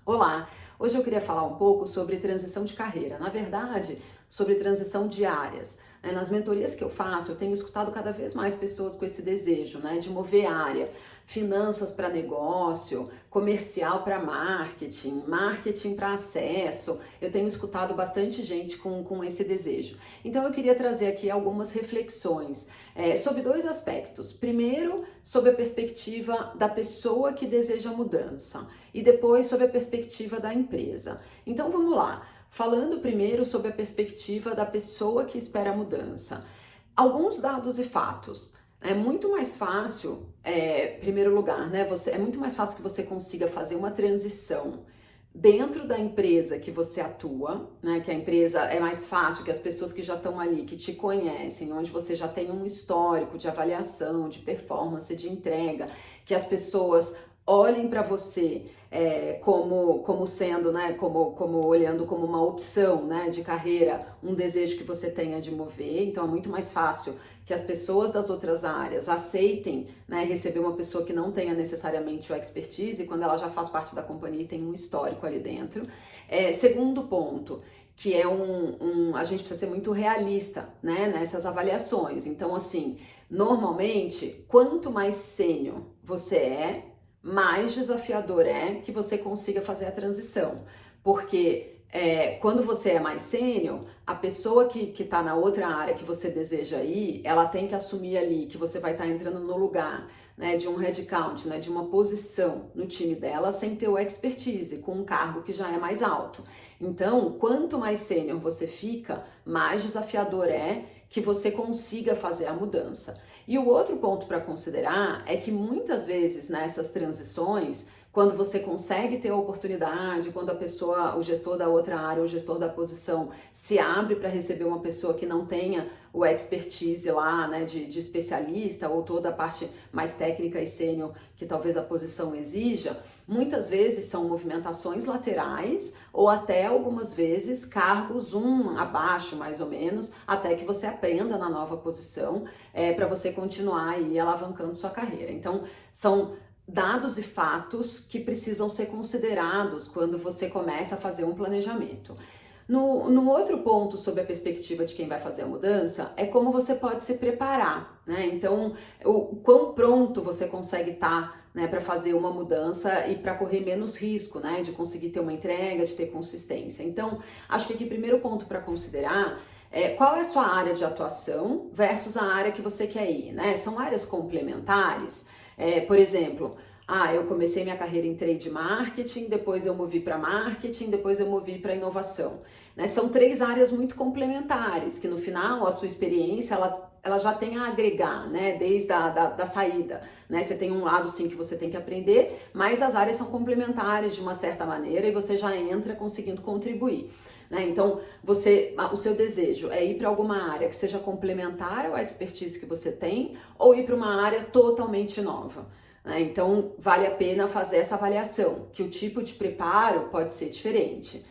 Olá! Hoje eu queria falar um pouco sobre transição de carreira, na verdade, sobre transição de áreas. Nas mentorias que eu faço, eu tenho escutado cada vez mais pessoas com esse desejo, de mover área, finanças para negócio, comercial para marketing, marketing para acesso. Eu tenho escutado bastante gente com esse desejo. Então eu queria trazer aqui algumas reflexões sobre dois aspectos. Primeiro, sobre a perspectiva da pessoa que deseja mudança e depois sobre a perspectiva da empresa. Então vamos lá. Falando primeiro sobre a perspectiva da pessoa que espera a mudança. Alguns dados e fatos. É muito mais fácil, primeiro lugar, é muito mais fácil que você consiga fazer uma transição dentro da empresa que você atua, que a empresa é mais fácil, que as pessoas que já estão ali, que te conhecem, onde você já tem um histórico de avaliação, de performance, de entrega, que as pessoas olhem para você como sendo, como olhando como uma opção, de carreira, um desejo que você tenha de mover. Então é muito mais fácil que as pessoas das outras áreas aceitem, receber uma pessoa que não tenha necessariamente o expertise quando ela já faz parte da companhia e tem um histórico ali dentro. Segundo ponto, que é a gente precisa ser muito realista, nessas avaliações. Então, assim, normalmente, quanto mais sênior você mais desafiador é que você consiga fazer a transição. Porque quando você é mais sênior, a pessoa que está na outra área que você deseja ir, ela tem que assumir ali que você vai estar entrando no lugar, de um headcount, de uma posição no time dela sem ter o expertise, com um cargo que já é mais alto. Então, quanto mais sênior você fica, mais desafiador é que você consiga fazer a mudança. E o outro ponto para considerar é que muitas vezes nessas transições, quando você consegue ter a oportunidade, quando a pessoa, o gestor da outra área, o gestor da posição se abre para receber uma pessoa que não tenha o expertise lá, de especialista ou toda a parte mais técnica e sênior que talvez a posição exija, muitas vezes são movimentações laterais ou até algumas vezes cargos abaixo mais ou menos, até que você aprenda na nova posição para você continuar aí alavancando sua carreira. Então, são dados e fatos que precisam ser considerados quando você começa a fazer um planejamento. No outro ponto sobre a perspectiva de quem vai fazer a mudança é como você pode se preparar, Então, o quão pronto você consegue estar, para fazer uma mudança e para correr menos risco, de conseguir ter uma entrega, de ter consistência. Então, acho que aqui o primeiro ponto para considerar qual é a sua área de atuação versus a área que você quer ir, São áreas complementares. Por exemplo, eu comecei minha carreira em trade marketing, depois eu movi para marketing, depois eu movi para inovação. São três áreas muito complementares, que no final a sua experiência ela já tem a agregar, desde da saída. Você tem um lado sim que você tem que aprender, mas as áreas são complementares de uma certa maneira e você já entra conseguindo contribuir. Então, o seu desejo é ir para alguma área que seja complementar ao expertise que você tem ou ir para uma área totalmente nova. Então, vale a pena fazer essa avaliação, que o tipo de preparo pode ser diferente.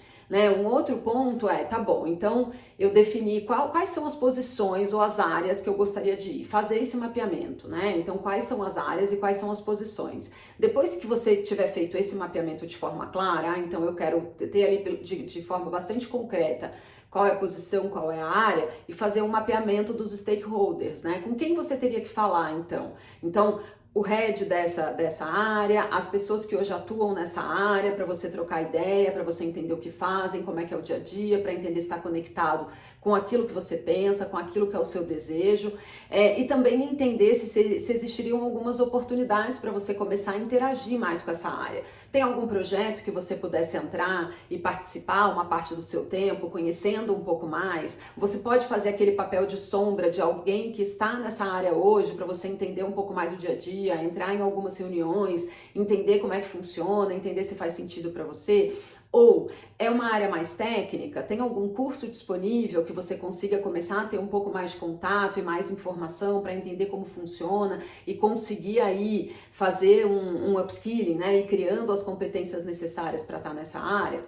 Um outro ponto tá bom, então eu defini quais são as posições ou as áreas que eu gostaria de ir, fazer esse mapeamento, Então, quais são as áreas e quais são as posições. Depois que você tiver feito esse mapeamento de forma clara, então eu quero ter ali de forma bastante concreta qual é a posição, qual é a área, e fazer um mapeamento dos stakeholders, Com quem você teria que falar, então? Então, o head dessa área, as pessoas que hoje atuam nessa área, para você trocar ideia, para você entender o que fazem, como é que é o dia a dia, para entender se está conectado com aquilo que você pensa, com aquilo que é o seu desejo, e também entender se existiriam algumas oportunidades para você começar a interagir mais com essa área. Tem algum projeto que você pudesse entrar e participar uma parte do seu tempo, conhecendo um pouco mais? Você pode fazer aquele papel de sombra de alguém que está nessa área hoje para você entender um pouco mais o dia a dia, entrar em algumas reuniões, entender como é que funciona, entender se faz sentido para você. Ou é uma área mais técnica, tem algum curso disponível que você consiga começar a ter um pouco mais de contato e mais informação para entender como funciona e conseguir aí fazer um upskilling, e criando as competências necessárias para estar nessa área?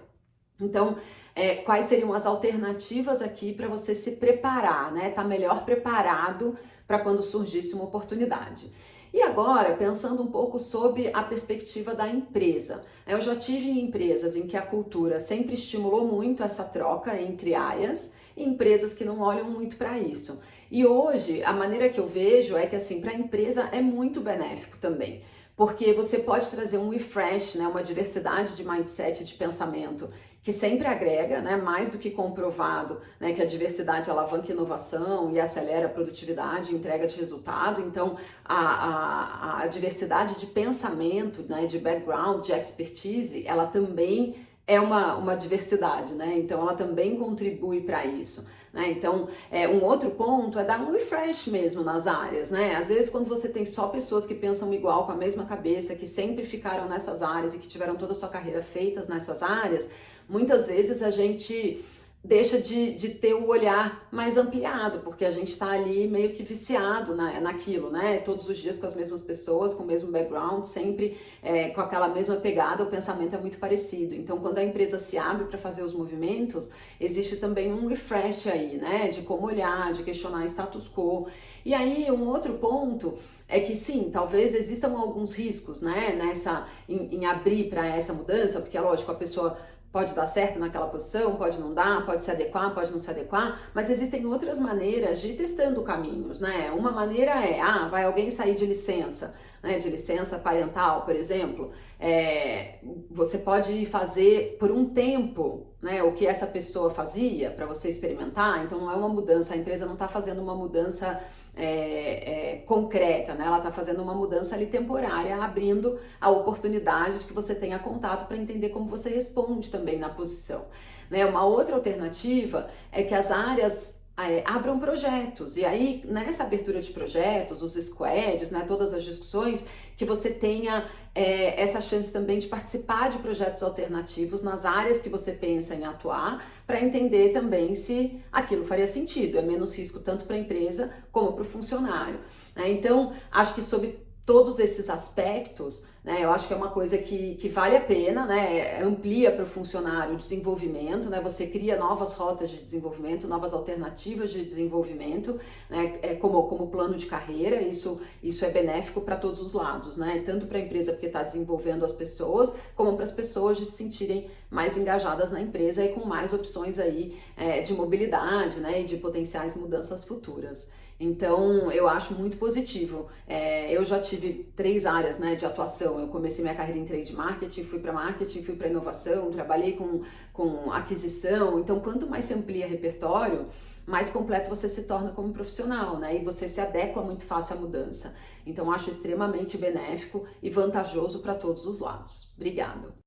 Então, quais seriam as alternativas aqui para você se preparar, Tá melhor preparado para quando surgisse uma oportunidade. E agora, pensando um pouco sobre a perspectiva da empresa. Eu já tive em empresas em que a cultura sempre estimulou muito essa troca entre áreas e empresas que não olham muito para isso. E hoje, a maneira que eu vejo é que, assim, para a empresa é muito benéfico também, porque você pode trazer um refresh, né, uma diversidade de mindset, de pensamento, que sempre agrega, né, mais do que comprovado, né, que a diversidade alavanca inovação e acelera a produtividade e entrega de resultado. Então, a diversidade de pensamento, né, de background, de expertise, ela também é uma diversidade, né? Então, ela também contribui para isso. Né? Então, um outro ponto é dar um refresh mesmo nas áreas, né? Às vezes, quando você tem só pessoas que pensam igual, com a mesma cabeça, que sempre ficaram nessas áreas e que tiveram toda a sua carreira feitas nessas áreas, muitas vezes a gente deixa de ter o olhar mais ampliado, porque a gente está ali meio que viciado naquilo, né? Todos os dias com as mesmas pessoas, com o mesmo background, sempre com aquela mesma pegada, o pensamento é muito parecido. Então, quando a empresa se abre para fazer os movimentos, existe também um refresh aí, né? De como olhar, de questionar status quo. E aí, um outro ponto é que sim, talvez existam alguns riscos, né? Em abrir para essa mudança, porque é lógico, a pessoa pode dar certo naquela posição, pode não dar, pode se adequar, pode não se adequar, mas existem outras maneiras de ir testando caminhos, né? Uma maneira vai alguém sair de licença, né? De licença parental, por exemplo, você pode fazer por um tempo, né, o que essa pessoa fazia para você experimentar. Então não é uma mudança, a empresa não está fazendo uma mudança concreta, né? Ela está fazendo uma mudança ali temporária, abrindo a oportunidade de que você tenha contato para entender como você responde também na posição. Né? Uma outra alternativa é que as áreas abram projetos, e aí nessa abertura de projetos, os squads, né, todas as discussões, que você tenha essa chance também de participar de projetos alternativos nas áreas que você pensa em atuar, para entender também se aquilo faria sentido, é menos risco tanto para a empresa como para o funcionário. Né? Então, acho que sobre todos esses aspectos, né, eu acho que é uma coisa que vale a pena, né, amplia para o funcionário o desenvolvimento, né, você cria novas rotas de desenvolvimento, novas alternativas de desenvolvimento, né, como plano de carreira. Isso é benéfico para todos os lados, né, tanto para a empresa porque está desenvolvendo as pessoas, como para as pessoas de se sentirem mais engajadas na empresa e com mais opções aí de mobilidade, né, e de potenciais mudanças futuras. Então, eu acho muito positivo. Eu já tive 3 áreas, né, de atuação. Eu comecei minha carreira em trade marketing, fui para marketing, fui para inovação, trabalhei com aquisição. Então, quanto mais se amplia repertório, mais completo você se torna como profissional, né? E você se adequa muito fácil à mudança. Então, acho extremamente benéfico e vantajoso para todos os lados. Obrigada.